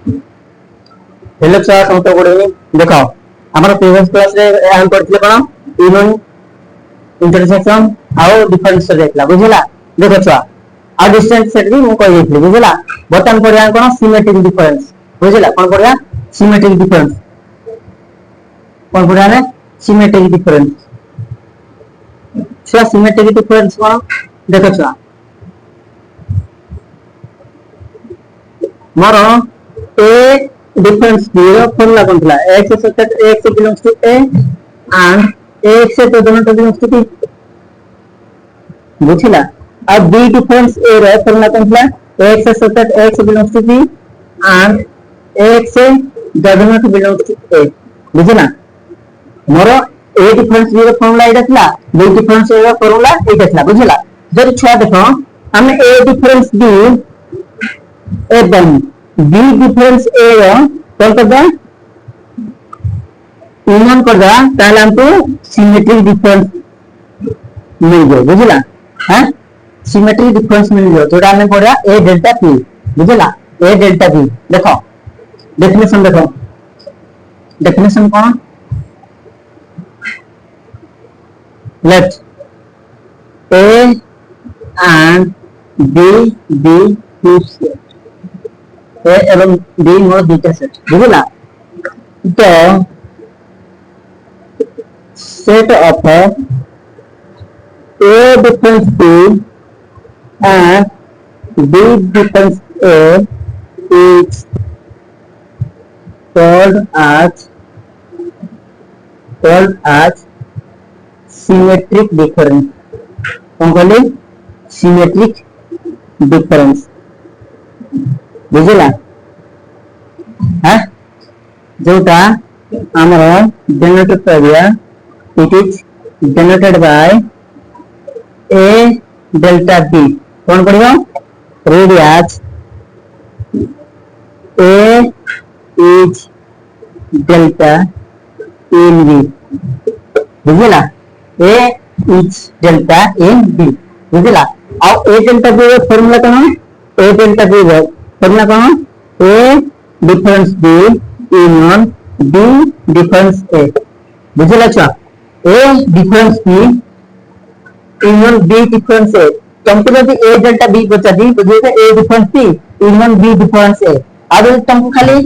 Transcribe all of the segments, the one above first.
Hello छुआ समस्त good evening देख आम प्रीवियस क्लास रे हम करथिले कोन यूनियन इंटरसेक्शन आउ डिफरेंस देखला बुझला देखो छुआ आ डिस्टेंस सेट भी मु कहि देथि बुझला बटन पड़िया कोन सिमेट्रिक डिफरेंस बुझला कोन पड़िया सिमेट्रिक डिफरेंस कोन पड़िया ने सिमेट्रिक डिफरेंस छुआ सिमेट्रिक डिफरेंस कोन देखो छुआ मोर ए difference zero formula कौन था x से सतत x belongs to a and x से तो दोनों belongs to b बुझिला अब b difference a रे formula कौन था x से सतत x belongs to b and x से दोनों belongs to a बुझिला more a difference zero formula इटा थला b difference zero formula इटा थला बुझिला जब छुआ देखो हम a difference b एकदम b डिफरेंस a रो कौन कर दा यूनियन कर दा ताले हमको सिमेट्रिक डिफरेंस मिल गयो बुझला हैं सिमेट्रिक डिफरेंस मिल गयो जोड़ा हमें पड़ा a डेल्टा p बुझला a डेल्टा p देखो डेफिनेशन कौन लेट a and b be two sets A एवं बी मोर बीटा सेट बुझला तो set of A difference B and B difference A is called as symmetric difference कौन कहले symmetric difference बुझला हां जोटा हमर डिनोटेड करिया it is denoted by a delta b कौन पड़ियो radius a is delta in b बुझला a is delta in b बुझला अब a डेल्टा b फार्मूला कौन a डेल्टा b फॉर्मूला कौन a difference b union b difference a बुझला छा a difference b union b difference a तुमको यदि a delta b बचा दी बुझे a difference b union b difference a अब तुमको खाली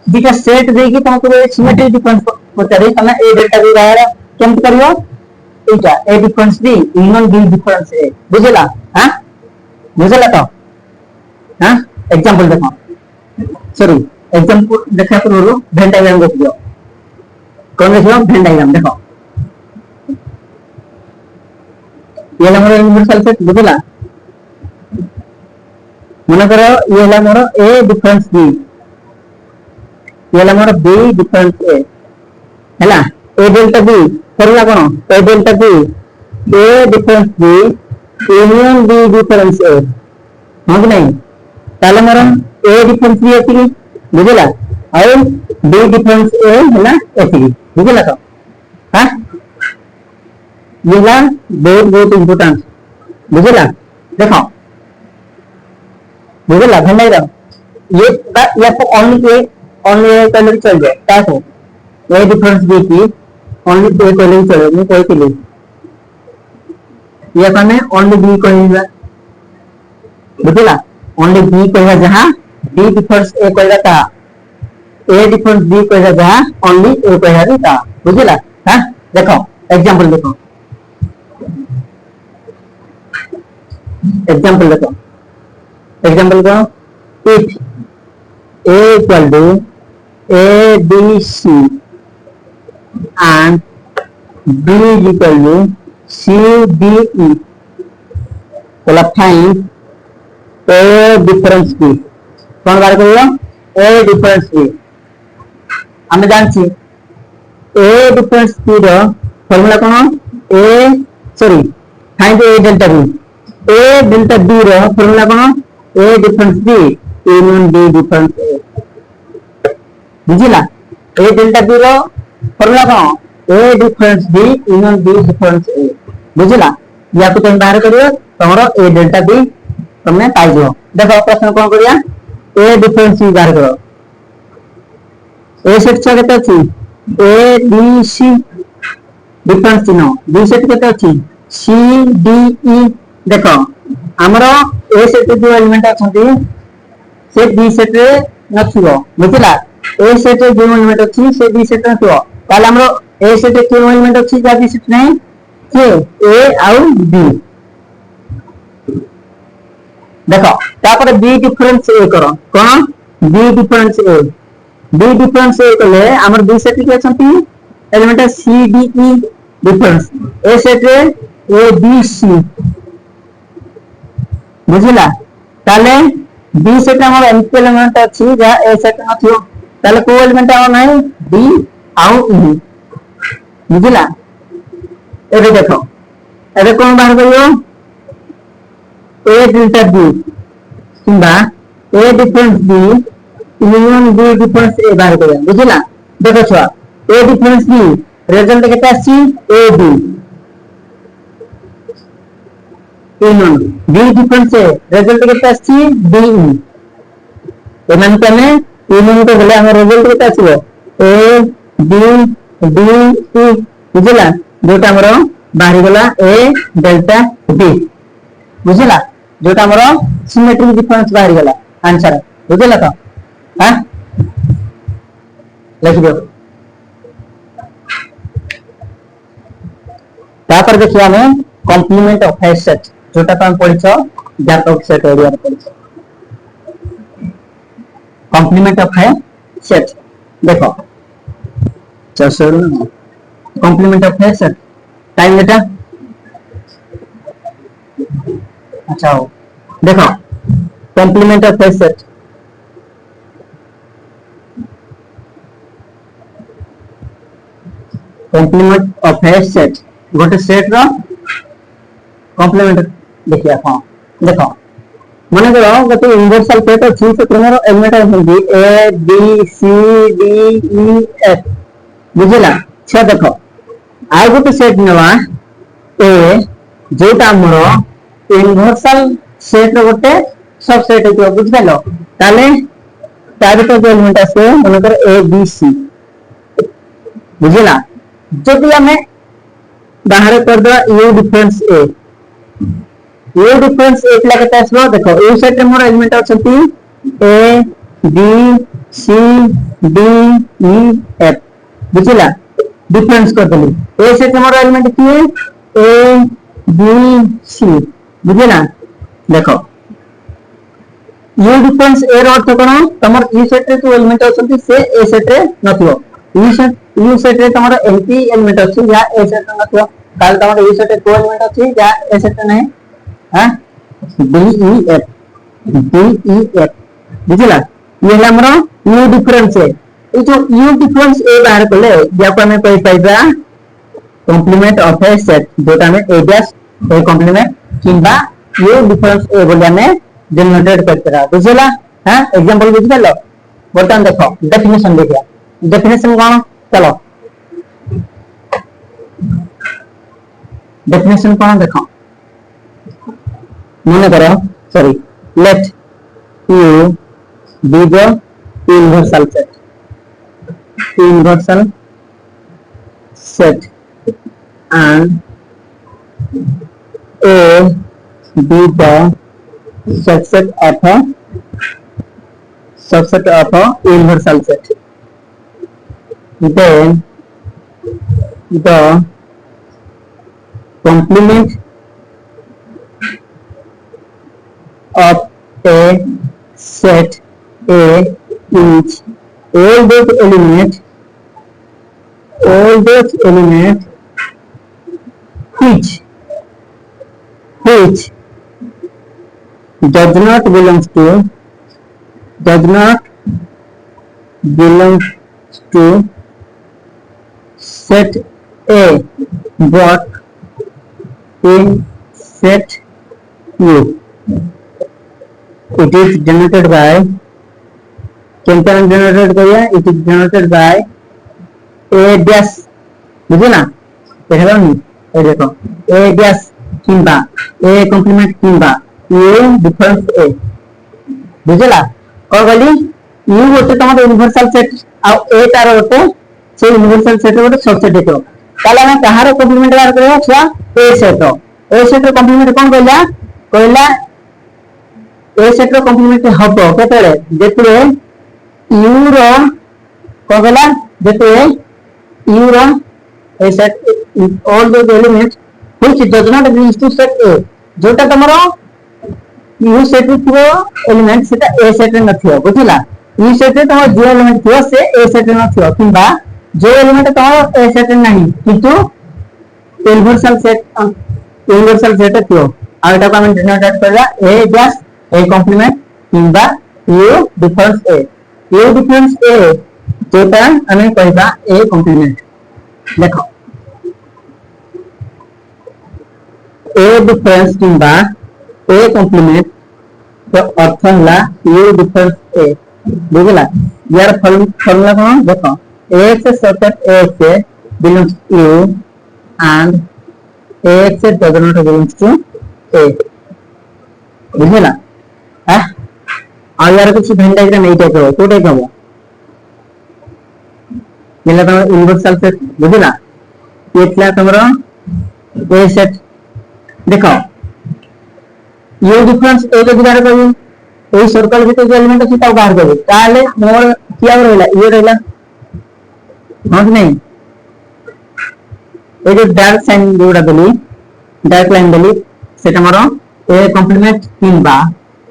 दिका सेट देगी तुमको सिमेट्रिक डिफरेंस बचा दी तमे a डेल्टा b बाहर केम करियो एटा a difference b union b difference a बुझला हां बुझला तो हां एग्जांपल देखो सॉरी एग्जांपल देखा करो वेन डायग्राम देखियो कौन देखियो वेन डायग्राम देखो ये ला मोर यूनिवर्सल सेट बुझला मन करो ये ला मोर a डिफरेंस b ये ला मोर b डिफरेंस a हैला a delta b formula cone a delta b a difference b union b difference a हां कि नहीं ताले मोर a डिफरेंस b एति बुझला और b डिफरेंस a हैला एति बुझला तो हां ये ला बहुत इंपोर्टेंट बुझला देखो बुझला भंडाई रहो ये तो ओनली कलर चल जाए क्या हो a डिफरेंस b की ओनली a कलर चले मैं कोई के लिए ये कने ओनली b कहला बुझला ओनली b कहला जहां b डिफरेंस a कहला था a डिफरेंस b कहला जहां ओनली a कहला था बुझला हां देखो एग्जांपल देखो एग्जांपल को if a equal to a b c and b is equal to c d e बोला फाइंड a डिफरेंस b कौन बार करियो a डिफरेंस b हमें जानछि a डिफरेंस b रो फार्मूला कोन a sorry find a delta b a delta b रो formula कोन a difference b union b difference a बुझिला a डेल्टा b रो फार्मूला कोन a difference b union b difference a बुझिला या को तुम बाहर करियो तमरो a डेल्टा b तुमने पाई दियो देखो प्रश्न कोन करिया a डिफरेंस b बाहर करो ए सेट छ केते अछि ए बी सी डिफरेंस चिन्ह बी सेट केते अछि सी डी ई देखो हमरो ए सेट जो एलिमेंट अछंती से बी सेट रे नथिबो बुझिला ए सेट रे जो एलिमेंट अछि से बी सेट रे नथिबो ताले हमरो ए सेट रे जो एलिमेंट अछि जा बी सेट नै के ए आउ बी देखो तापर बी डिफरेंस ए करो कोन बी डिफरेंस ए कले हमर बी सेट के अछंती element C D E difference A set रे ए बी सी बुझिला ताले बी सेट हमर एमपी एलिमेंट अछि जा ए सेट नथियो ताले को एलिमेंट आ नै बी आउ ई बुझिला एबे देखो एबे कोन बाहर करियो ए डेल्टा बी किंबा A difference B union B difference A बाहर करियो बुझिला देखो छुआ ए डिफरेंस बी रिजल्ट केते आसी A B union B difference A result केते आसी बी ई एमान तने यूनियन को गले हमर रिजल्ट केते आसीबो ए बी डी ई बुझिला जोटा हमर बाहर गला ए डेल्टा बी बुझिला जोटा हमर सिमेट्रिक डिफरेंस बाहर गला आंसर बुझिला तो हां लिख दो तापर देखिया हमें कॉम्प्लीमेंट ऑफ ए सेट जोटा तो हम पढ़िछो जातक सेट एरिया रे पढ़िछो कॉम्प्लीमेंट ऑफ ए सेट देखो चल complement of A set time बेटा अच्छा हो देखो complement of A set complement of A set गोटे सेट रो कॉम्प्लीमेंट देखिया हां देखो माने करो गोटे यूनिवर्सल सेट अछि से तमरो एलिमेंट अछि A B C D E F बुझिला छ देखो आ गोटे सेट नवा ए जोटा हमरो यूनिवर्सल सेट गोटे सब सेट है बुझलो ताले तार तो जो एलिमेंट আছে মনে করো ए बी सी बुझिला जदि हमें बाहर कर दो यू डिफरेंस ए केला केते आसबो देखो ए सेट रे मोर एलिमेंट अछंती A B C D E F बुझिला डिफरेंस कर देली ए सेट रे मोर एलिमेंट किए ए बी सी बुझिला देखो यू डिफरेंस ए रो अर्थ कोन तमर ई सेट रे जो एलिमेंट अछंती से ए सेट रे नथियो यू सेट रे तमर एमपी एलिमेंट अछि या ए सेट रे नथियो काल तमर यू सेट रे को एलिमेंट अछि या ए सेट रे नै हां डी ई एफ बुझिला ये हमरो यू डिफरेंस है ए जो यू डिफरेंस ए बाहर करले या को हमें कहि पाइबा कॉम्प्लीमेंट ऑफ ए सेट जोटा में ए डैश ए कॉम्प्लीमेंट किंबा यू डिफरेंस ए बोलिया में डिनोटेट करतरा बुझिला हां एग्जांपल बुझिलो बर्तन देखो डेफिनेशन देखिया डेफिनेशन कोन चलो डेफिनेशन कोन देखो मने करो sorry let you be the universal set and A be the subset of a universal set. Then the complement of a set A is all those elements which does not belong to set A but in set U. It is generated by it is generated by A dash बुझे ना देखो नी ए देखो ए dash किंबा ए complement किंबा A difference ए बुझला को गली you गोटे तमर यूनिवर्सल सेट आ ए तार गोटे से यूनिवर्सल सेट गोटे सबसेट हेतो ताले हम कहार कॉम्प्लीमेंट बाहर करबा छुआ ए सेट रो कॉम्प्लीमेंट कोन कहला ए सेट रो कॉम्प्लीमेंट हबो केतले जेतले यू रो कोन कहला जेतले यू रो A set all the elements which does not belong to set A जोटा तमरो यू सेट रो एलिमेंट सेटा ए सेट रे नथियो बुझिला यू सेट रे तमरो जो एलिमेंट थियो से ए सेट रे नथियो किबा जो एलिमेंट तमरो ए सेट रे नाही किंतु यूनिवर्सल सेट थियो आ एटा को हम डिनोट करला ए जस्ट ए कॉम्प्लीमेंट किबा यू डिफरेंस ए जोटा हमें कहबा ए कॉम्प्लीमेंट देखो ए डिफरेंस किंबा ए कॉम्प्लीमेंट तो अर्थ होला यू डिफरेंस ए बुझला यार फॉर्मूला कोन देखो x सबसेट a से belongs to u and x does not belongs to a बुझला हां आ यार कुछ वेन डायग्राम एटा करो कोटे कहो मिला तो यूनिवर्सल सेट बुझला एतला तमरो a सेट देखो ये डिफरेंस ए के बाहर करबी ए सर्कल भीतर जो एलिमेंट अछि ता बाहर करबी ताले मोर किया रहला ये रहला हां नहीं ए जो डार्क साइन जोड़ा देली डार्क लाइन देली सेटा मोर ए कॉम्प्लीमेंट किंबा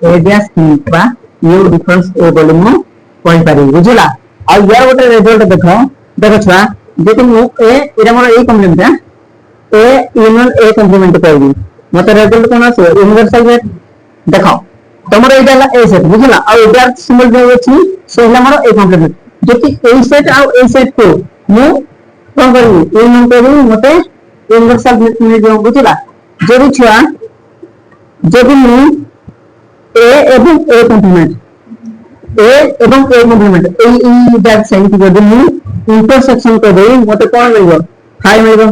ए डैश किंबा यू डिफरेंस ए बोली मु कोइ पारी बुझला आ यार गोटे रिजल्ट देखो छुआ जेति मु ए एरा मोर ए कॉम्प्लीमेंट है ए यूनियन ए कॉम्प्लीमेंट करबी मते रिजल्ट कोन आसे यूनिवर्सल सेट देखो तमरो एटा ए सेट बुझला आ एटा सिंबल जे अछि सेला मोर ए कॉम्प्लीमेंट जेति ए सेट आ ए सेट को मु कोन करबी यूनियन करबी मते यूनिवर्सल सेट में जो बुझला जदी छुआ जदी मु ए एवं A complement A that sign की जदी मु इंटरसेक्शन कर देई मते कोन मिलबो 5 मिलबो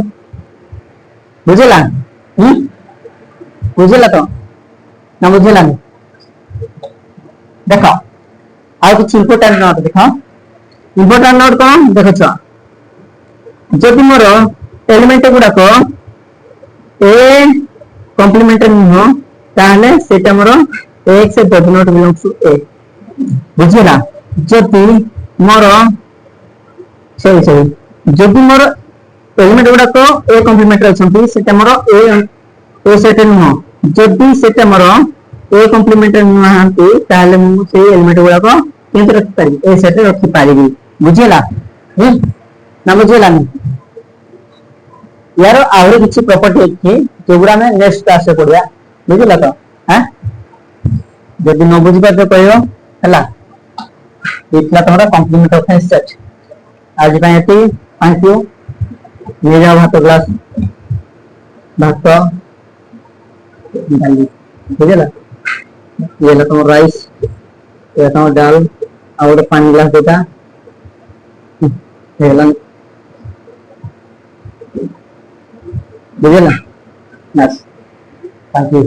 बुझला बुझला तो ना बुझला देखो आ कुछ इंपोर्टेंट नोट देखो इंपोर्टेंट नोट कोन देखो छ जदी मोर एलिमेंट गुडा को ए कॉम्प्लीमेंट नहीं हो ताले सेटा मोर x does not belongs to A बुझला जदी मोर सॉरी जदी मोर एलिमेंट गुडा को ए कॉम्प्लीमेंट रछंती सेटा मोर ए सेट नहीं जदी सेटा मोर ए कॉम्प्लीमेंट नहांती ताले मु से एलिमेंट गुडा को केंद्र रख पारी ए सेट रख पारी बुझला ना बुझला यार आउरे किछि प्रॉपर्टी अछि जोगुरा में नेक्स्ट क्लास से पढिया बुझला तो हैं जदी न बुझी पाते कहयो हला इतना तोरा कॉम्प्लीमेंट ऑफ सेट आज ପାଇଁ ଏତି थैंक यू मेरा भात ग्लास भात डाली बुझला ये ला तुम राइस ये तुम दाल और पानी ग्लास देता हेला बुझला बस थैंक यू